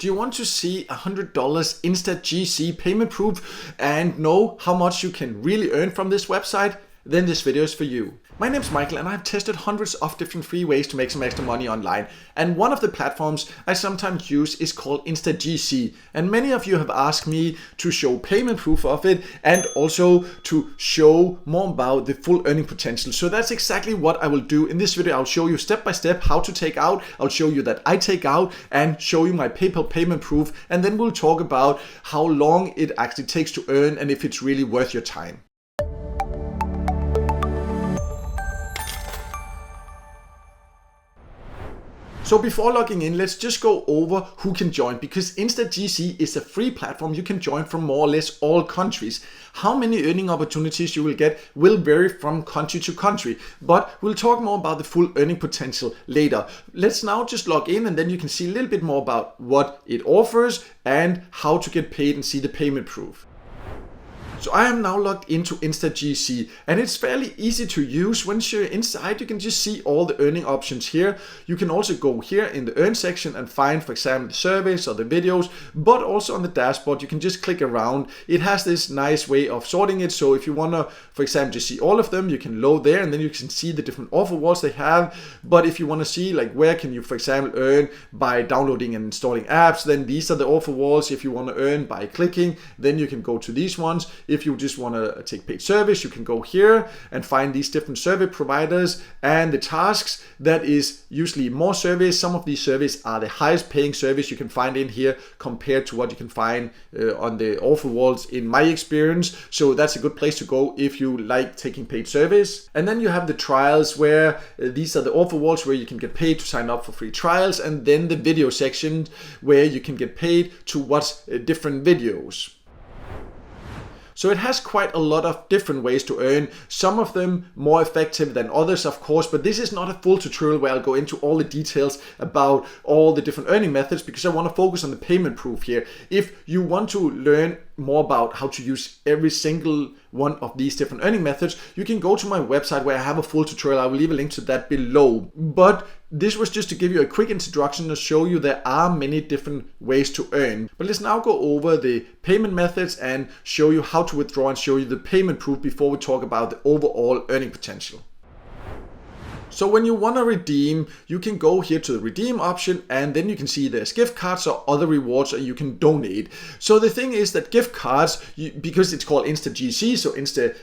Do you want to see $100 InstaGC payment proof and know how much you can really earn from this website? Then this video is for you. My name is Michael and I've tested hundreds of different free ways to make some extra money online. And one of the platforms I sometimes use is called InstaGC. And many of you have asked me to show payment proof of it and also to show more about the full earning potential. So that's exactly what I will do in this video. I'll show you step by step how to take out. I'll show you that I take out and show you my PayPal payment proof. And then we'll talk about how long it actually takes to earn and if it's really worth your time. So before logging in, let's just go over who can join, because InstaGC is a free platform you can join from more or less all countries. How many earning opportunities you will get will vary from country to country, but we'll talk more about the full earning potential later. Let's now just log in and then you can see a little bit more about what it offers and how to get paid and see the payment proof. So I am now logged into InstaGC and it's fairly easy to use. Once you're inside, you can just see all the earning options here. You can also go here in the earn section and find, for example, the surveys or the videos, but also on the dashboard, you can just click around. It has this nice way of sorting it. So if you want to, for example, just see all of them, you can load there and then you can see the different offer walls they have. But if you want to see like where can you, for example, earn by downloading and installing apps, then these are the offer walls. If you want to earn by clicking, then you can go to these ones. If you just want to take paid service, you can go here and find these different survey providers and the tasks. That is usually more surveys. Some of these surveys are the highest paying service you can find in here compared to what you can find on the offer walls in my experience. So that's a good place to go if you like taking paid service. And then you have the trials where these are the offer walls where you can get paid to sign up for free trials, and then the video section where you can get paid to watch different videos. So it has quite a lot of different ways to earn, some of them more effective than others, of course, but this is not a full tutorial where I'll go into all the details about all the different earning methods, because I want to focus on the payment proof here. If you want to learn more about how to use every single one of these different earning methods, you can go to my website where I have a full tutorial. I will leave a link to that below. But this was just to give you a quick introduction to show you there are many different ways to earn. But let's now go over the payment methods and show you how to withdraw and show you the payment proof before we talk about the overall earning potential. So when you want to redeem, you can go here to the redeem option and then you can see there's gift cards or other rewards and you can donate. So the thing is that gift cards, because it's called InstaGC, so Insta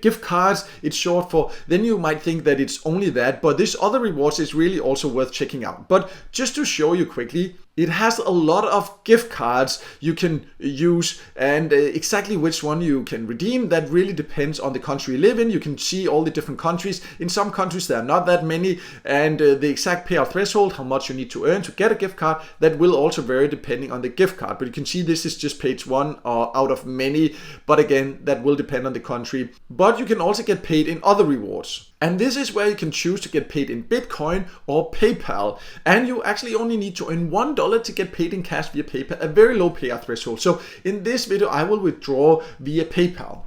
gift cards, it's short for, then you might think that it's only that, but this other rewards is really also worth checking out. But just to show you quickly, it has a lot of gift cards you can use, and exactly which one you can redeem, that really depends on the country you live in. You can see all the different countries. In some countries there are not that many, and the exact payout threshold, how much you need to earn to get a gift card, that will also vary depending on the gift card. But you can see this is just page one out of many, but again, that will depend on the country. But you can also get paid in other rewards. And this is where you can choose to get paid in Bitcoin or PayPal. And you actually only need to earn $1 to get paid in cash via PayPal, a very low payout threshold. So in this video, I will withdraw via PayPal.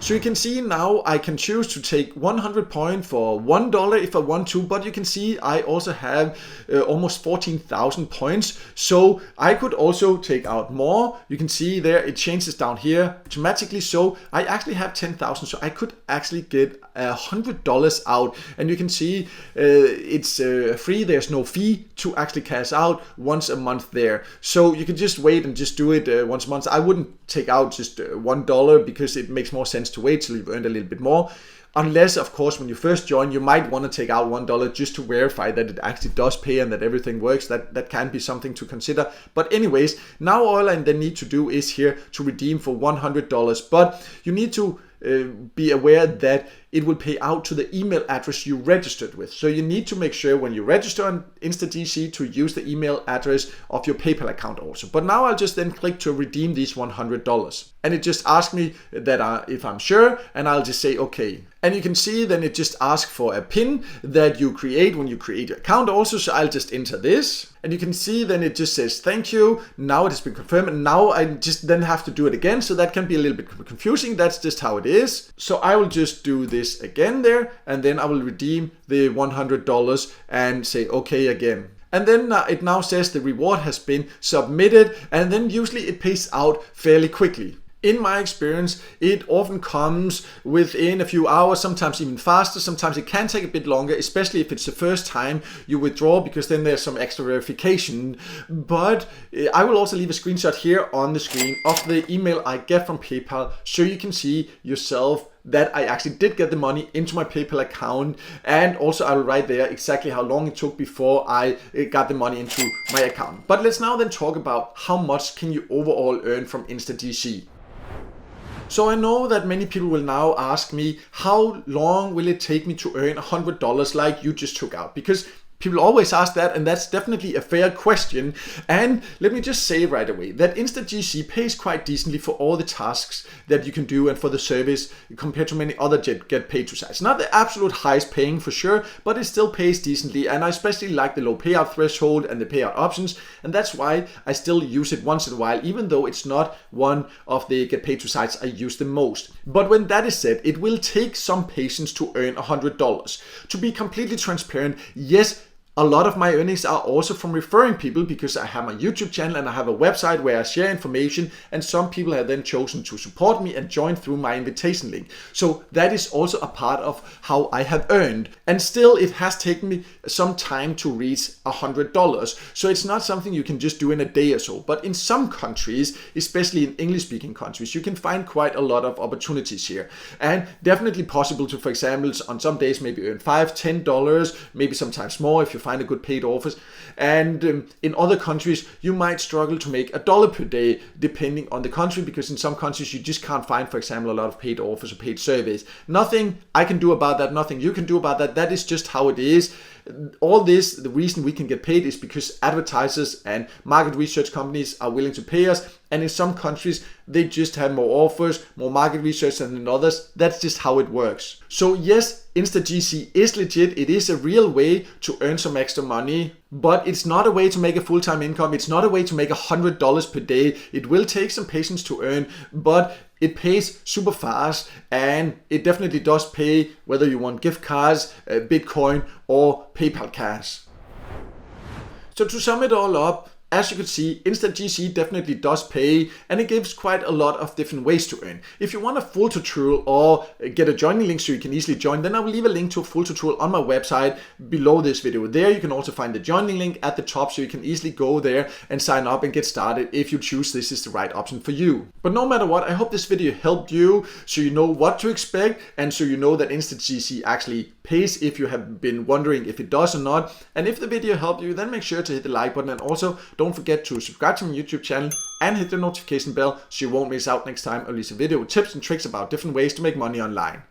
So you can see now I can choose to take 100 points for $1 if I want to, but you can see I also have almost 14,000 points. So I could also take out more. You can see there it changes down here automatically. So I actually have 10,000. So I could actually get $100 out. And you can see it's free. There's no fee to actually cash out once a month there. So you can just wait and just do it once a month. I wouldn't take out just $1 because it makes more sense to wait till you've earned a little bit more. Unless, of course, when you first join, you might want to take out $1 just to verify that it actually does pay and that everything works. That can be something to consider. But anyways, now all I then need to do is here to redeem for $100. But you need to be aware that it will pay out to the email address you registered with. So you need to make sure when you register on InstaGC to use the email address of your PayPal account also. But now I'll just then click to redeem these $100. And it just asks me that if I'm sure, and I'll just say okay. And you can see then it just asks for a PIN that you create when you create your account also. So I'll just enter this. And you can see then it just says thank you. Now it has been confirmed. And now I just then have to do it again. So that can be a little bit confusing. That's just how it is. So I will just do this again there. And then I will redeem the $100 and say okay again. And then it now says the reward has been submitted, and then usually it pays out fairly quickly. In my experience, it often comes within a few hours, sometimes even faster. Sometimes it can take a bit longer, especially if it's the first time you withdraw, because then there's some extra verification. But I will also leave a screenshot here on the screen of the email I get from PayPal, so you can see yourself that I actually did get the money into my PayPal account, and also I will write there exactly how long it took before I got the money into my account. But let's now then talk about how much can you overall earn from InstaGC. So I know that many people will now ask me, how long will it take me to earn $100 like you just took out? Because people always ask that, and that's definitely a fair question. And let me just say right away that InstaGC pays quite decently for all the tasks that you can do and for the service compared to many other get paid to sites. Not the absolute highest paying for sure, but it still pays decently. And I especially like the low payout threshold and the payout options. And that's why I still use it once in a while, even though it's not one of the get paid to sites I use the most. But when that is said, it will take some patience to earn $100. To be completely transparent, yes, a lot of my earnings are also from referring people, because I have my YouTube channel and I have a website where I share information, and some people have then chosen to support me and join through my invitation link. So that is also a part of how I have earned. And still, it has taken me some time to reach $100. So it's not something you can just do in a day or so. But in some countries, especially in English-speaking countries, you can find quite a lot of opportunities here. And definitely possible to, for example, on some days maybe earn $5, $10, maybe sometimes more if you find a good paid office. And in other countries you might struggle to make $1 per day depending on the country, because in some countries you just can't find, for example, a lot of paid offers or paid surveys. Nothing I can do about that, nothing you can do about that. That is just how it is. All this, the reason we can get paid is because advertisers and market research companies are willing to pay us, and in some countries they just have more offers, more market research than in others. That's just how it works. So yes, InstaGC is legit. It is a real way to earn some extra money, but it's not a way to make a full-time income. It's not a way to make $100 per day. It will take some patience to earn, but it pays super fast, and it definitely does pay whether you want gift cards, Bitcoin, or PayPal cash. So to sum it all up, as you can see, InstaGC definitely does pay, and it gives quite a lot of different ways to earn. If you want a full tutorial or get a joining link so you can easily join, then I will leave a link to a full tutorial on my website below this video. There you can also find the joining link at the top, so you can easily go there and sign up and get started if you choose this is the right option for you. But no matter what, I hope this video helped you, so you know what to expect, and so you know that InstaGC actually pays if you have been wondering if it does or not. And if the video helped you, then make sure to hit the like button, and also don't forget to subscribe to my YouTube channel and hit the notification bell so you won't miss out next time I release a video with tips and tricks about different ways to make money online.